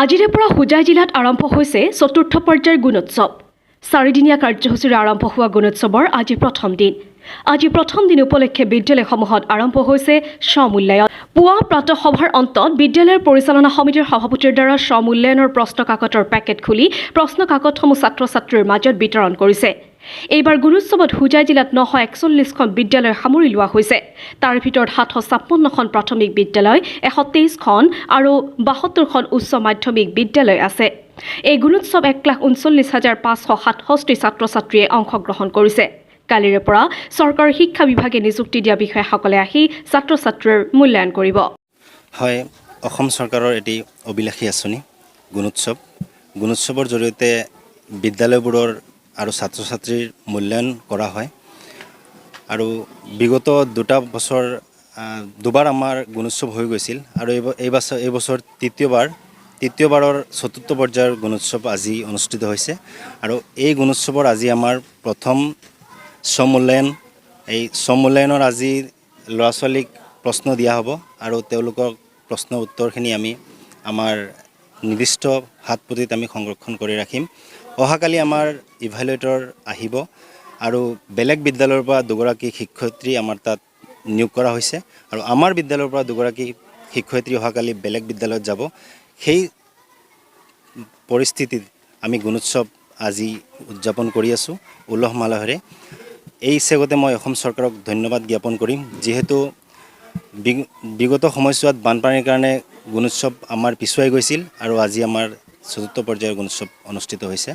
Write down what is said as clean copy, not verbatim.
আজিৰে পৰা হোজাই জিলাত আৰম্ভ হৈছে চতুৰ্থ পৰ্যায়ৰ গুণোৎসৱ। 4 দিনীয়া কাৰ্যসূচীৰে আৰম্ভ হোৱা গুণোৎসৱৰ আজি প্ৰথম দিন। আজি প্ৰথম দিন উপলক্ষে বিদ্যালয়সমূহত আৰম্ভ হৈছে স্ব-মূল্যায়ন। পুৱা প্ৰাতঃসভাৰ অন্তত বিদ্যালয়ৰ পৰিচালনা সমিতিৰ সভাপতিৰ দ্বাৰা স্ব-মূল্যায়নৰ প্ৰশ্ন কাকতৰ পেকেট খুলি প্ৰশ্ন কাকতসমূহ ছাত্ৰ-ছাত্ৰীৰ মাজত বিতৰণ কৰিছে। এইবাৰ গুণোৎসৱত হোজাই জিলাত 941খন বিদ্যালয় সামৰি লোৱা হৈছে। তাৰ ভিতৰত 756খন প্ৰাথমিক বিদ্যালয়, 123খন আৰু 72খন উচ্চ মাধ্যমিক বিদ্যালয় আছে। এই গুণোৎসৱ 1,39,567 ছাত্ৰ-ছাত্ৰীয়ে অংশগ্ৰহণ কৰিছে। কালিৰে পৰা চৰকাৰী শিক্ষা বিভাগে নিযুক্তি দিয়া বিষয়াসকলে আহি ছাত্ৰ-ছাত্ৰীৰ মূল্যায়ন কৰিব। হয়, অসম চৰকাৰৰ এটি অভিলাষী আঁচনি গুণোৎসৱৰ জৰিয়তে বিদ্যালয়বোৰৰ আৰু ছাত্ৰ-ছাত্ৰীৰ মূল্যায়ন কৰা হয়। আৰু বিগত দুবাৰ আমাৰ গুণোৎসৱ হৈ গৈছিল আৰু এইবছৰ তৃতীয়বাৰৰ চতুৰ্থ পৰ্যায়ৰ গুণোৎসৱ আজি অনুষ্ঠিত হৈছে। আৰু এই গুণোৎসৱৰ আজি আমাৰ প্ৰথম স্ব-মূল্যায়ন। এই স্ব-মূল্যায়নৰ আজি ল'ৰা ছোৱালীক প্ৰশ্ন দিয়া হ'ব আৰু তেওঁলোকৰ প্ৰশ্ন উত্তৰখিনি আমি আমাৰ নিৰ্দিষ্ট হাতপুথিত আমি সংৰক্ষণ কৰি ৰাখিম। অহাকালি আমাৰ ইভালুৱেটৰ আহিব আৰু বেলেগ বিদ্যালয়ৰ পৰা দুগৰাকী শিক্ষয়িত্ৰী আমাৰ তাত নিয়োগ কৰা হৈছে আৰু আমাৰ বিদ্যালয়ৰ পৰা দুগৰাকী শিক্ষয়িত্ৰী অহাকালি বেলেগ বিদ্যালয়ত যাব। সেই পৰিস্থিতিত আমি গুণোৎসৱ আজি উদযাপন কৰি আছোঁ উলহ মালহেৰে। এই চেগতে মই অসম চৰকাৰক ধন্যবাদ জ্ঞাপন কৰিম, যিহেতু বিগত সময়ছোৱাত বানপানীৰ কাৰণে গুণোৎসৱ আমাৰ পিছুৱাই গৈছিল আৰু আজি আমাৰ চতুৰ্থ পৰ্যায়ৰ গুণোৎসৱ অনুষ্ঠিত হৈছে।